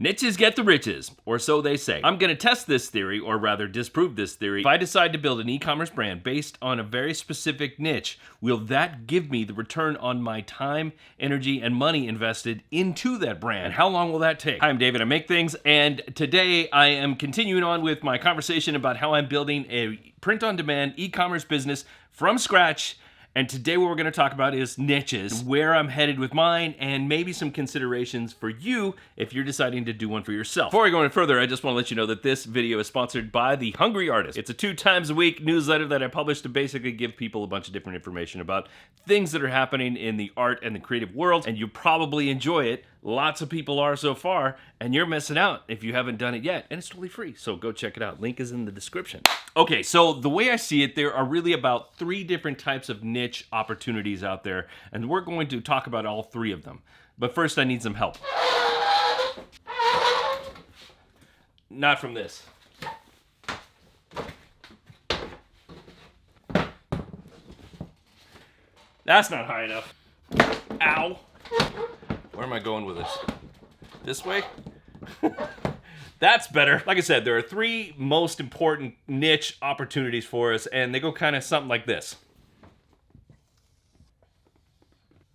Niches get the riches, or so they say. I'm going to test this theory, or rather disprove this theory. If I decide to build an e-commerce brand based on a very specific niche, will that give me the return on my time, energy, and money invested into that brand? And how long will that take? Hi, I'm David, I Make Things, and today I am continuing on with my conversation about how I'm building a print-on-demand e-commerce business from scratch. And today what we're going to talk about is niches, where I'm headed with mine, and maybe some considerations for you if you're deciding to do one for yourself. Before I go any further, I just want to let you know that this video is sponsored by The Hungry Artist. It's a 2 times a week newsletter that I publish to basically give people a bunch of different information about things that are happening in the art and the creative world, and you probably enjoy it. Lots of people are so far, and you're missing out if you haven't done it yet, and it's totally free, so go check it out. Link is in the description. Okay, so the way I see it, there are really about 3 different types of niche opportunities out there, and we're going to talk about all 3 of them. But first, I need some help. Not from this. That's not high enough. Ow. Where am I going with this? This way? That's better. Like I said, there are 3 most important niche opportunities for us, and they go kind of something like this.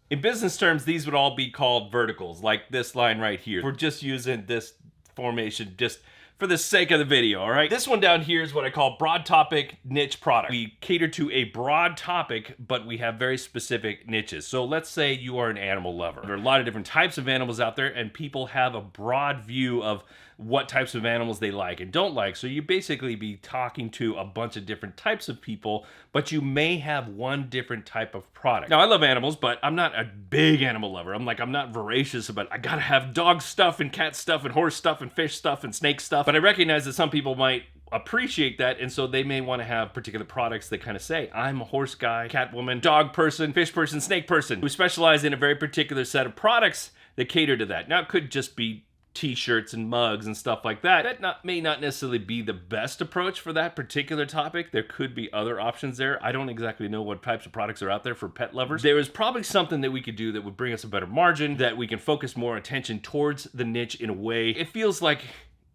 In business terms, these would all be called verticals, like this line right here. We're just using this formation just for the sake of the video, all right? This one down here is what I call broad topic niche product. We cater to a broad topic, but we have very specific niches. So let's say you are an animal lover. There are a lot of different types of animals out there, and people have a broad view of what types of animals they like and don't like. So you basically be talking to a bunch of different types of people, but you may have one different type of product. Now, I love animals, but I'm not a big animal lover. I'm not voracious about, I gotta have dog stuff and cat stuff and horse stuff and fish stuff and snake stuff. But I recognize that some people might appreciate that, and so they may want to have particular products that kind of say, I'm a horse guy, cat woman, dog person, fish person, snake person, who specialize in a very particular set of products that cater to that. Now, it could just be t-shirts and mugs and stuff like that. That may not necessarily be the best approach for that particular topic. There could be other options there. I don't exactly know what types of products are out there for pet lovers. There is probably something that we could do that would bring us a better margin, that we can focus more attention towards the niche in a way. It feels like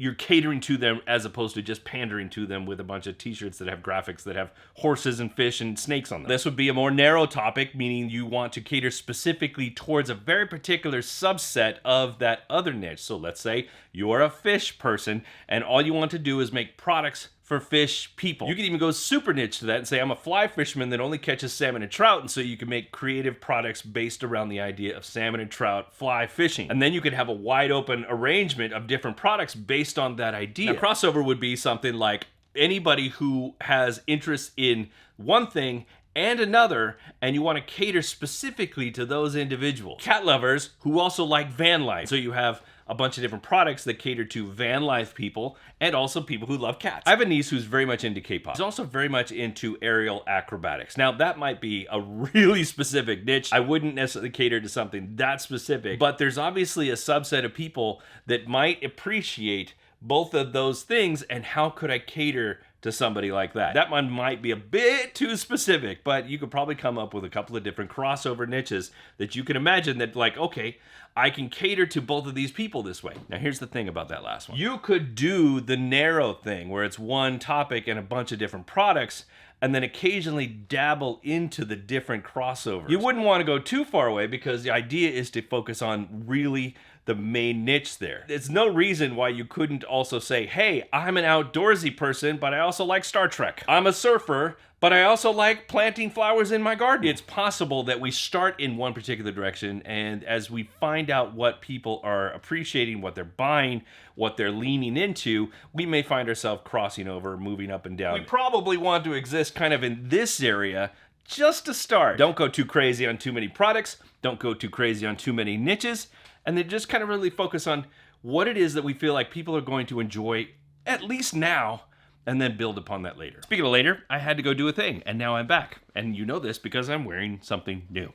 you're catering to them as opposed to just pandering to them with a bunch of t-shirts that have graphics that have horses and fish and snakes on them. This would be a more narrow topic, meaning you want to cater specifically towards a very particular subset of that other niche. So let's say you're a fish person and all you want to do is make products for fish people. You can even go super niche to that and say, I'm a fly fisherman that only catches salmon and trout, and so you can make creative products based around the idea of salmon and trout fly fishing. And then you could have a wide open arrangement of different products based on that idea. Now, crossover would be something like anybody who has interest in one thing and another, and you want to cater specifically to those individuals. Cat lovers who also like van life. So you have a bunch of different products that cater to van life people and also people who love cats. I have a niece who's very much into K-pop. She's also very much into aerial acrobatics. Now, that might be a really specific niche. I wouldn't necessarily cater to something that specific, but there's obviously a subset of people that might appreciate both of those things, and how could I cater to somebody like that? That one might be a bit too specific, but you could probably come up with a couple of different crossover niches that you can imagine that, like, okay, I can cater to both of these people this way. Now, here's the thing about that last one. You could do the narrow thing where it's one topic and a bunch of different products, and then occasionally dabble into the different crossovers. You wouldn't want to go too far away because the idea is to focus on really the main niche there. There's no reason why you couldn't also say, hey, I'm an outdoorsy person, but I also like Star Trek. I'm a surfer, but I also like planting flowers in my garden. It's possible that we start in one particular direction, and as we find out what people are appreciating, what they're buying, what they're leaning into, we may find ourselves crossing over, moving up and down. We probably want to exist kind of in this area just to start. Don't go too crazy on too many products. Don't go too crazy on too many niches. And then just kind of really focus on what it is that we feel like people are going to enjoy, at least now, and then build upon that later. Speaking of later, I had to go do a thing, and now I'm back. And you know this because I'm wearing something new.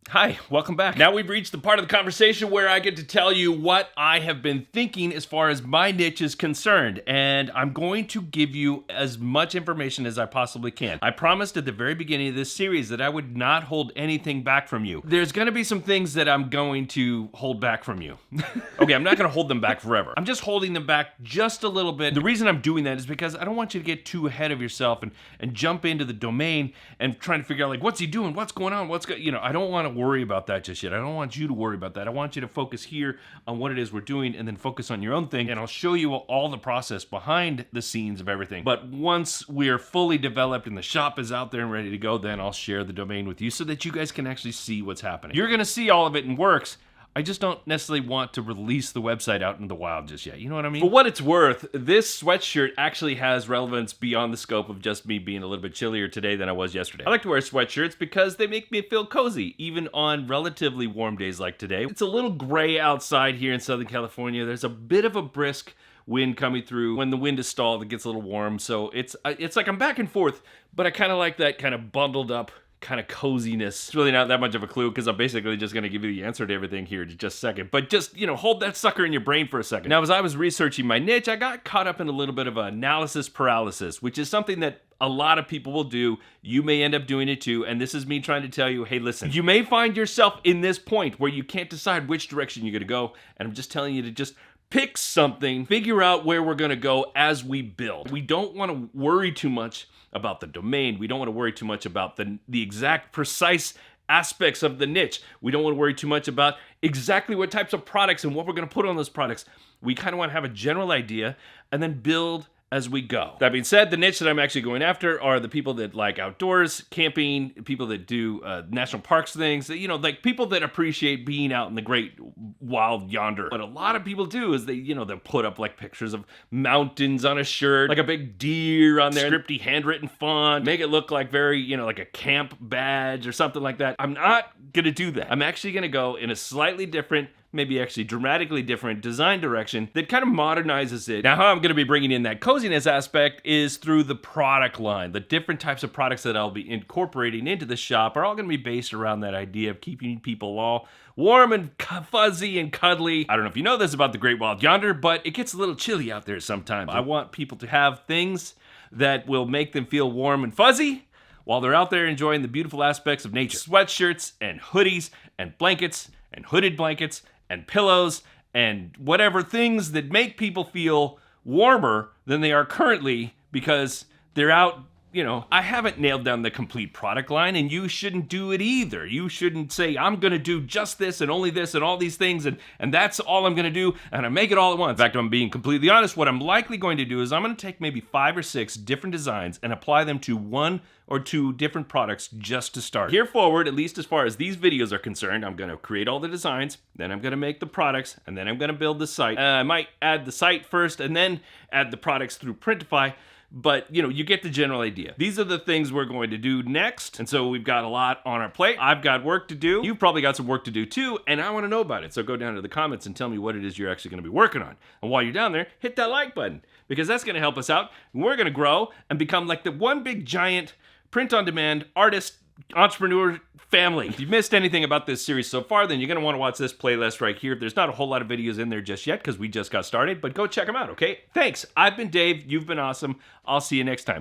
Hi, welcome back. Now we've reached the part of the conversation where I get to tell you what I have been thinking as far as my niche is concerned, and I'm going to give you as much information as I possibly can. I promised at the very beginning of this series that I would not hold anything back from you. There's going to be some things that I'm going to hold back from you. Okay, I'm not going to hold them back forever. I'm just holding them back just a little bit. The reason I'm doing that is because I don't want you to get too ahead of yourself and jump into the domain and trying to figure out, like, what's he doing? What's going on? I don't want to worry about that just yet. I don't want you to worry about that. I want you to focus here on what it is we're doing and then focus on your own thing, and I'll show you all the process behind the scenes of everything. But once we're fully developed and the shop is out there and ready to go, then I'll share the domain with you so that you guys can actually see what's happening. You're going to see all of it in works. I just don't necessarily want to release the website out into the wild just yet. You know what I mean? For what it's worth, this sweatshirt actually has relevance beyond the scope of just me being a little bit chillier today than I was yesterday. I like to wear sweatshirts because they make me feel cozy, even on relatively warm days like today. It's a little gray outside here in Southern California. There's a bit of a brisk wind coming through. When the wind is stalled, it gets a little warm. So it's like I'm back and forth, but I kind of like that kind of bundled up kind of coziness. It's really not that much of a clue because I'm basically just going to give you the answer to everything here in just a second. But just, hold that sucker in your brain for a second. Now, as I was researching my niche, I got caught up in a little bit of analysis paralysis, which is something that a lot of people will do. You may end up doing it too. And this is me trying to tell you, hey, listen, you may find yourself in this point where you can't decide which direction you're going to go. And I'm just telling you to just pick something, figure out where we're going to go as we build. We don't want to worry too much about the domain. We don't want to worry too much about the exact precise aspects of the niche. We don't want to worry too much about exactly what types of products and what we're going to put on those products. We kind of want to have a general idea and then build as we go. That being said, the niche that I'm actually going after are the people that like outdoors, camping, people that do national parks things, like people that appreciate being out in the great wild yonder. What a lot of people do is they'll put up like pictures of mountains on a shirt, like a big deer on there, scripty handwritten font, make it look like very, like a camp badge or something like that. I'm not gonna do that. I'm actually gonna go in a slightly different, maybe actually dramatically different design direction that kind of modernizes it. Now, how I'm going to be bringing in that coziness aspect is through the product line. The different types of products that I'll be incorporating into the shop are all going to be based around that idea of keeping people all warm and fuzzy and cuddly. I don't know if you know this about the Great Wild Yonder, but it gets a little chilly out there sometimes. I want people to have things that will make them feel warm and fuzzy while they're out there enjoying the beautiful aspects of nature. Sweatshirts and hoodies and blankets and hooded blankets and pillows and whatever things that make people feel warmer than they are currently because they're out. I haven't nailed down the complete product line, and you shouldn't do it either. You shouldn't say, I'm going to do just this and only this and all these things, and that's all I'm going to do, and I make it all at once. In fact, I'm being completely honest. What I'm likely going to do is I'm going to take maybe 5 or 6 different designs and apply them to 1 or 2 different products just to start. Here forward, at least as far as these videos are concerned, I'm going to create all the designs, then I'm going to make the products, and then I'm going to build the site. I might add the site first and then add the products through Printify. But, you get the general idea. These are the things we're going to do next. And so we've got a lot on our plate. I've got work to do. You've probably got some work to do too. And I want to know about it. So go down to the comments and tell me what it is you're actually going to be working on. And while you're down there, hit that like button because that's going to help us out. We're going to grow and become like the one big giant print-on-demand artist entrepreneur family. If you've missed anything about this series so far, then you're going to want to watch this playlist right here. There's not a whole lot of videos in there just yet because we just got started, but go check them out, okay? Thanks. I've been Dave. You've been awesome. I'll see you next time.